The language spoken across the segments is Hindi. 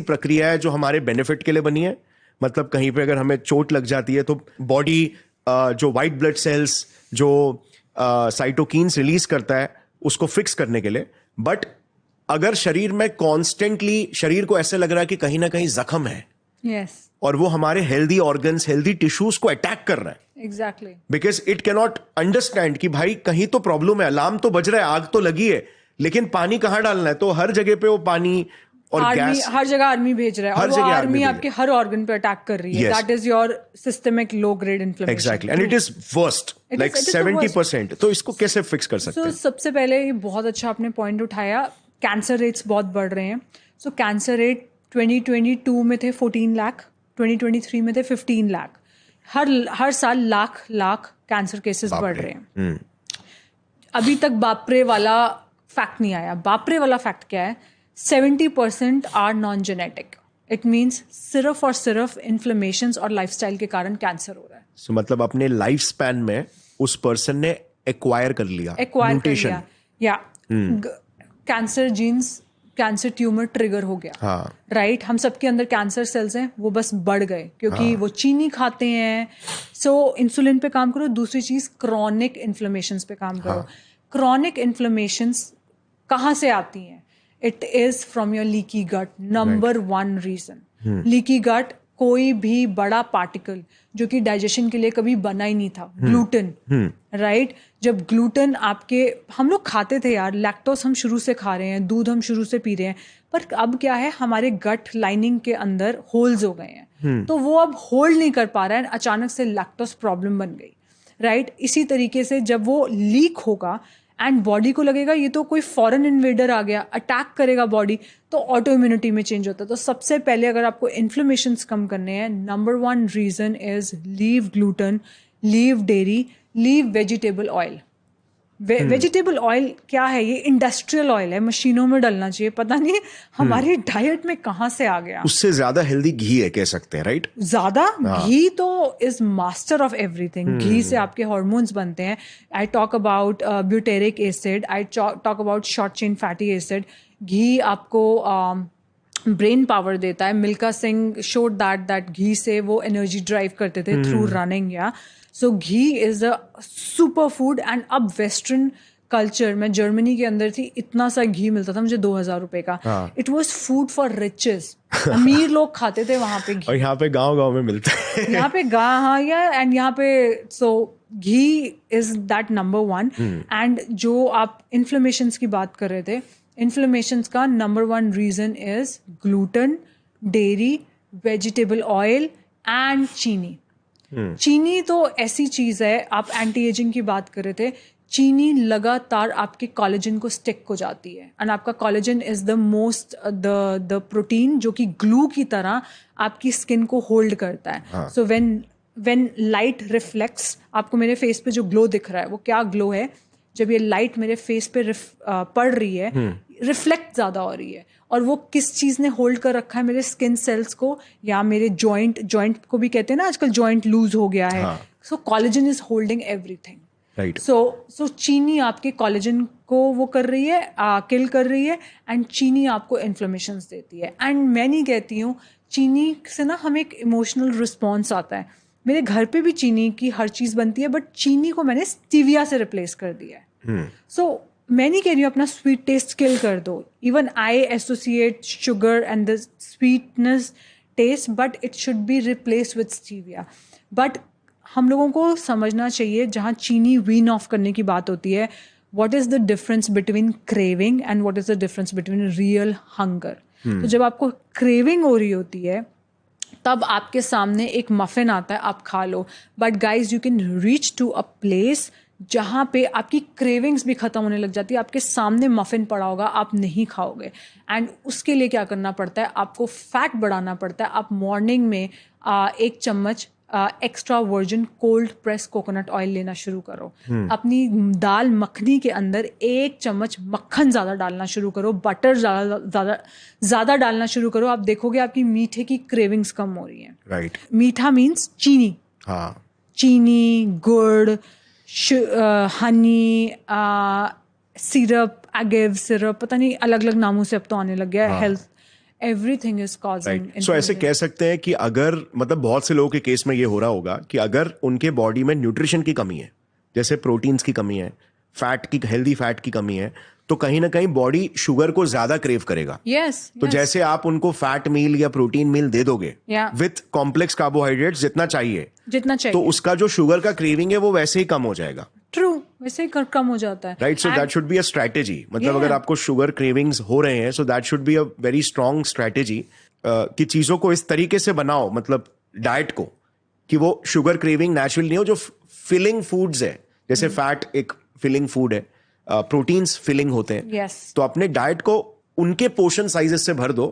प्रक्रिया है जो हमारे बेनिफिट के लिए बनी है। मतलब कहीं पे अगर हमें चोट लग जाती है तो बॉडी जो वाइट ब्लड सेल्स जो साइटोकिन्स रिलीज करता है उसको फिक्स करने के लिए। बट अगर शरीर में कॉन्स्टेंटली शरीर को ऐसे लग रहा है कि कहीं ना कहीं जख्म है, yes. और वो हमारे हेल्दी ऑर्गन्स हेल्दी टिश्यूज को अटैक कर रहा है, exactly, because it can not understand कि भाई कहीं तो प्रॉब्लम है, अलार्म तो बज रहा है, आग तो लगी है, लेकिन पानी कहां डालना है। तो हर जगह पे वो पानी और गैस, हर जगह आर्मी भेज रहा है, और वो आर्मी आपके हर ऑर्गन पे अटैक कर रही है। That is your systemic low grade inflammation. Exactly, and it is worst, like 70%। तो इसको कैसे फिक्स कर सकते हैं? सबसे पहले ये बहुत अच्छा आपने पॉइंट उठाया, कैंसर रेट्स बहुत बढ़ रहे हैं। सो कैंसर रेट 2022 में थे 14 लाख, 2023 में थे 15 लाख। हर साल लाख कैंसर केसेस बढ़ रहे हैं। अभी तक बापरे वाला फैक्ट नहीं आया। बापरे वाला फैक्ट क्या है? 70% are non genetic. It means सिर्फ और सिर्फ इन्फ्लेमेशंस और लाइफस्टाइल के कारण कैंसर हो रहा है। So, मतलब अपने लाइफ स्पैन में उस पर्सन ने एक्वायर कर लिया म्यूटेशन, या cancer genes, cancer tumour trigger हो गया। हाँ, राइट हम सबके अंदर कैंसर सेल्स हैं, वो बस बढ़ गए क्योंकि वो चीनी खाते हैं। सो इंसुलिन पे काम करो। दूसरी चीज क्रॉनिक इन्फ्लेमेशंस पे काम करो। क्रॉनिक इन्फ्लेमेशंस कहाँ से आती हैं? It is from your leaky gut. Number 1 reason leaky gut. कोई भी बड़ा पार्टिकल जो कि डाइजेशन के लिए कभी बना ही नहीं था, ग्लूटेन, राइट? जब ग्लूटेन आपके, हम लोग खाते थे यार, लैक्टोस हम शुरू से खा रहे हैं, दूध हम शुरू से पी रहे हैं, पर अब क्या है, हमारे गट लाइनिंग के अंदर होल्स हो गए हैं, तो वो अब होल्ड नहीं कर पा रहा है, अचानक से लैक्टोस प्रॉब्लम बन गई, राइट? इसी तरीके से जब वो लीक होगा एंड बॉडी को लगेगा ये तो कोई फॉरेन इन्वेडर आ गया, अटैक करेगा बॉडी, तो ऑटो इम्यूनिटी में चेंज होता है। तो सबसे पहले अगर आपको इन्फ्लेमेशंस कम करने हैं, number 1 reason is leave gluten, leave dairy, leave vegetable oil. Vegetable oil क्या है? ये इंडस्ट्रियल ऑयल है, मशीनों में डलना चाहिए। पता नहीं हमारी डाइट में कहाँ से आ गया। उससे ज्यादा हेल्दी घी है, कह सकते हैं, राइट? ज्यादा घी तो इज मास्टर ऑफ एवरीथिंग। घी से आपके हार्मोन्स बनते हैं। I talk about butyric acid, I talk about short chain fatty acid. घी आपको ब्रेन पावर देता है। मिल्खा सिंह शोड दैट घी से वो एनर्जी ड्राइव करते थे थ्रू रनिंग। या सो घी is a super food. And अब वेस्टर्न कल्चर में, जर्मनी के अंदर थी, इतना सा घी मिलता था मुझे 2000 रुपए का। It was food for riches. अमीर लोग खाते थे वहां पे घी। और यहाँ पे गांव में मिलता है। यहाँ पे हाँ, या एंड यहाँ पे सो घी इज दैट नंबर 1। एंड जो आप इन्फ्लेमेशंस की बात कर रहे थे, इन्फ्लेमेशंस का number 1 reason is gluten, dairy, vegetable oil and चीनी। चीनी तो ऐसी चीज है, आप एंटी एजिंग की बात कर रहे थे, चीनी लगातार आपके कोलेजन को स्टिक हो जाती है। एंड आपका collagen is the most the protein जो कि ग्लू की तरह आपकी स्किन को होल्ड करता है। सो व्हेन लाइट रिफ्लेक्ट्स, आपको मेरे फेस पे जो ग्लो दिख रहा है वो क्या ग्लो है? जब ये लाइट मेरे फेस पे पड़ रही है, रिफ्लेक्ट ज्यादा हो रही है, और वो किस चीज ने होल्ड कर रखा है? मेरे स्किन सेल्स को, या मेरे जॉइंट को भी कहते हैं ना आजकल, जॉइंट लूज हो गया है। So collagen is holding everything. Right. So चीनी आपके कोलेजन को वो कर रही है, किल कर रही है, एंड चीनी आपको इन्फ्लेमेशंस देती है। एंड मैं नहीं कहती हूँ, चीनी से ना हमें एक इमोशनल रिस्पॉन्स आता है। मेरे घर पे भी चीनी की हर चीज बनती है, बट चीनी को मैंने स्टीविया से रिप्लेस कर दिया है। सो मैं नहीं कह रही हूँ अपना स्वीट टेस्ट किल कर दो। Even I associate sugar and the sweetness taste, but it should be replace with stevia. But हम लोगों को समझना चाहिए, जहाँ चीनी वीन ऑफ करने की बात होती है, what is the difference between craving and what is the difference between real hunger. तो जब आपको क्रेविंग हो रही होती है, तब आपके सामने एक मफिन आता है, आप खा लो। But guys, you can reach to a place जहाँ पे आपकी क्रेविंग्स भी खत्म होने लग जाती है। आपके सामने मफिन पड़ा होगा, आप नहीं खाओगे। एंड उसके लिए क्या करना पड़ता है? आपको फैट बढ़ाना पड़ता है। आप मॉर्निंग में 1 चम्मच extra virgin cold press coconut oil लेना शुरू करो। अपनी दाल मखनी के अंदर 1 चम्मच मक्खन ज़्यादा डालना शुरू करो, बटर ज़्यादा डालना शुरू करो। आप देखोगे आपकी मीठे की क्रेविंग्स कम हो रही हैं। राइट। मीठा मीन्स चीनी। चीनी, गुड़, हनी, सिरप, एगेव सिरप, पता नहीं अलग अलग नामों से अब तो आने लग गया है। Health everything is causing right so ऐसे कह सकते हैं कि अगर मतलब बहुत से लोगों के केस में ये हो रहा होगा कि अगर उनके बॉडी में न्यूट्रिशन की कमी है, जैसे प्रोटीन्स की कमी है, फैट की, हेल्दी फैट की कमी है, तो कहीं ना कहीं बॉडी शुगर को ज्यादा क्रेव करेगा. तो जैसे आप उनको फैट मील या प्रोटीन मील दे दोगे विथ कॉम्प्लेक्स कार्बोहाइड्रेट्स जितना चाहिए, तो उसका जो शुगर का क्रेविंग है वो वैसे ही कम हो जाएगा. ट्रू, वैसे ही कम हो जाता है. Right, so that should be a strategy. मतलब अगर आपको शुगर क्रेविंग्स हो रहे हैं, so that should be a very strong strategy कि चीजों को इस तरीके से बनाओ, मतलब डाइट को, कि वो शुगर क्रेविंग नेचुरल नहीं हो. जो फिलिंग फूड्स है, जैसे फैट एक फिलिंग फूड है, प्रोटीन्स फिलिंग होते हैं, तो अपने डाइट को उनके पोर्शन साइजेस से भर दो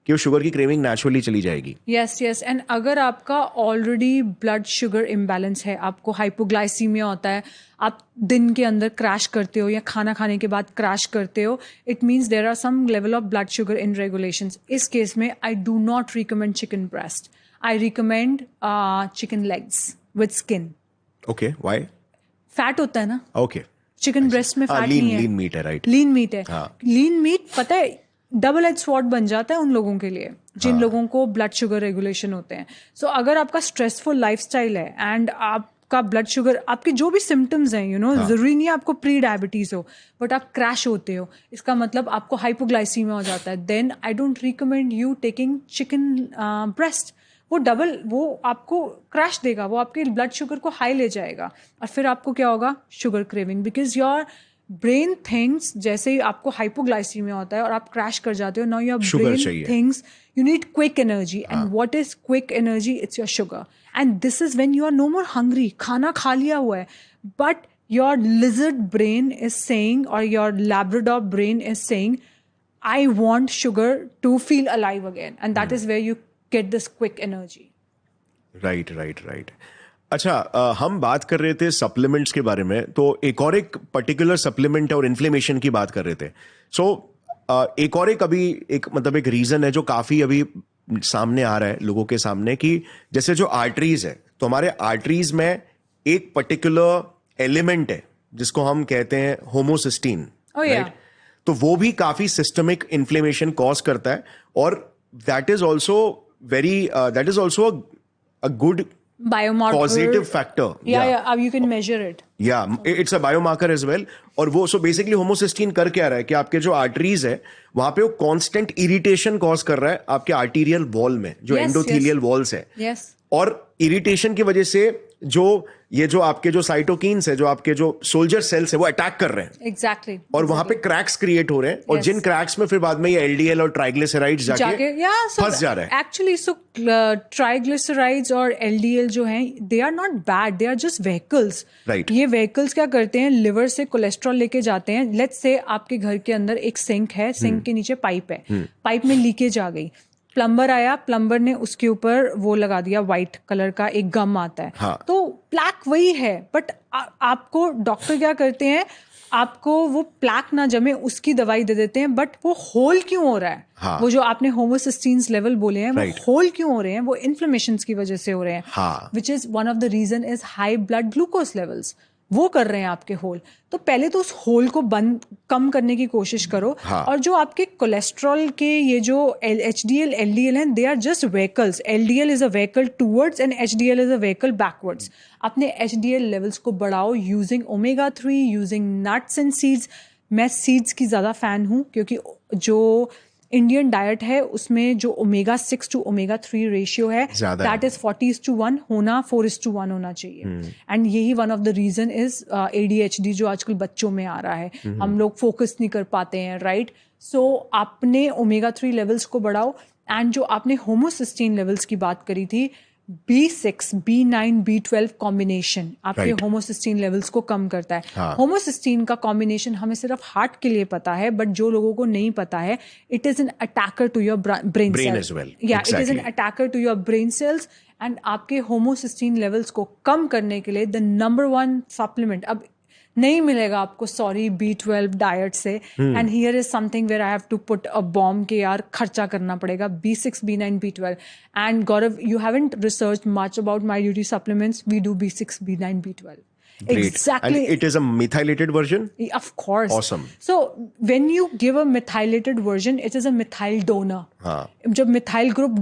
कि वो शुगर की क्रेविंग नेचुरली चली जाएगी. यस. एंड अगर आपका ऑलरेडी ब्लड शुगर इम्बैलेंस है, आपको हाइपोग्लाइसीमिया होता है, आप दिन के अंदर क्रैश करते हो या खाना खाने के बाद क्रैश करते हो, it means there are some level of blood sugar in regulations. इस केस में I do not recommend chicken breast. I recommend chicken legs with skin. Okay, why? Fat होता है ना. ओके. चिकन ब्रेस्ट में फैट नहीं है. लीन मीट है. राइट, लीन मीट है. लीन मीट पता है डबल एज स्वॉर्ड बन जाता है उन लोगों के लिए जिन लोगों को ब्लड शुगर रेगुलेशन होते हैं. सो अगर आपका स्ट्रेसफुल लाइफस्टाइल है एंड आपका ब्लड शुगर, आपके जो भी सिम्टम्स हैं, जरूरी नहीं है आपको प्री डायबिटीज हो, बट आप क्रैश होते हो, इसका मतलब आपको हाइपोग्लाइसीमिया हो जाता है, then I don't recommend you taking chicken breast. वो आपको क्रैश देगा, वो आपके ब्लड शुगर को हाई ले जाएगा और फिर आपको क्या होगा, sugar craving. Because your brain things, जैसे ही आपको हाइपोग्लाइसीमिया होता है और आप क्रैश कर जाते हो, now your brain things you need quick energy. And what is quick energy? It's your sugar. And this is when you are no more hungry. खाना खा लिया हुआ है, but your lizard brain is saying और your labrador brain is saying I want sugar to feel alive again, and that is where you get this quick energy. Right. अच्छा, हम बात कर रहे थे सप्लीमेंट्स के बारे में, तो एक पर्टिकुलर सप्लीमेंट और इन्फ्लेमेशन की बात कर रहे थे. सो एक रीजन है जो काफी अभी सामने आ रहा है लोगों के सामने, कि जैसे जो आर्टरीज है, तो हमारे आर्टरीज में एक पर्टिकुलर एलिमेंट है जिसको हम कहते हैं होमोसिस्टीन. तो वो भी काफी सिस्टमिक इन्फ्लेमेशन कॉज करता है, और that is also a good biomarker, causative factor. Yeah, you can measure it. Yeah, it's a biomarker as well. और वो so basically homocysteine कर क्या रहा है कि आपके जो आर्टरीज है वहां पे वो कांस्टेंट इरिटेशन कॉज कर रहा है आपके आर्टीरियल वॉल में, जो एंडोथेलियल वॉल्स है. और इरिटेशन की वजह से जो आपके जो साइटोकिन्स है, जो आपके जो सोल्जर सेल्स है, वो अटैक कर रहे हैं. एग्जैक्टली. और वहां पे क्रैक्स क्रिएट हो रहे हैं, और जिन क्रैक्स में फिर बाद में ये एलडीएल और ट्राइग्लिसराइड्स जाके फंस जा रहे हैं. एक्चुअली सो ट्राइग्लिसराइड्स और एलडीएल जो हैं, they are not bad, they are just vehicles. Right. ये व्हीकल्स क्या करते हैं, लिवर से कोलेस्ट्रॉल लेके जाते हैं. लेट्स से आपके घर के अंदर एक सिंक है, सिंक के नीचे पाइप है, पाइप में लीकेज आ गई, प्लम्बर आया, प्लम्बर ने उसके ऊपर वो लगा दिया, व्हाइट कलर का एक गम आता है. तो प्लैक वही है, बट आपको डॉक्टर क्या करते हैं, आपको वो प्लैक ना जमे उसकी दवाई दे देते हैं, बट वो होल क्यों हो रहा है? वो जो आपने होमोसिस्टीन्स लेवल बोले हैं, वो होल क्यों हो रहे हैं? वो इन्फ्लेमेशंस की वजह से हो रहे हैं, which is one of the reason is high blood glucose levels. वो कर रहे हैं आपके होल. तो पहले तो उस होल को कम करने की कोशिश करो. और जो आपके कोलेस्ट्रॉल के ये जो HDL LDL हैं, they are just vehicles. LDL is a vehicle towards and HDL is a vehicle backwards. अपने HDL लेवल्स को बढ़ाओ using omega 3, using nuts and seeds. मैं सीड्स की ज़्यादा फ़ैन हूँ, क्योंकि जो इंडियन डाइट है उसमें जो ओमेगा 6 to ओमेगा 3 रेशियो है, दैट इज 40:1 होना, 4:1 होना चाहिए. एंड यही one of the reason is ADHD जो आजकल बच्चों में आ रहा है. हम लोग फोकस नहीं कर पाते हैं, राइट. सो आपने ओमेगा 3 लेवल्स को बढ़ाओ. एंड जो आपने होमोसिस्टीन लेवल्स की बात करी थी, B6, B9, B12 कॉम्बिनेशन आपके होमोसिस्टीन लेवल्स को कम करता है. होमोसिस्टीन का कॉम्बिनेशन हमें सिर्फ हार्ट के लिए पता है, बट जो लोगों को नहीं पता है, it is an attacker to your brain cells. It is an attacker to your brain cells. And आपके होमोसिस्टीन लेवल्स को कम करने के लिए द नंबर 1 सप्लीमेंट अब नहीं मिलेगा आपको, सॉरी, B12 डाइट से. And here is something where I have to put a bomb के यार खर्चा करना पड़ेगा. B6, B9, B12. And Gaurav, you haven't research much about my duty supplements. We do B6, B9, B12. Great. Exactly. And it is a methylated version? Of course. Awesome. So when you give a methylated version, it is a methyl donor. हाँ. जब methyl group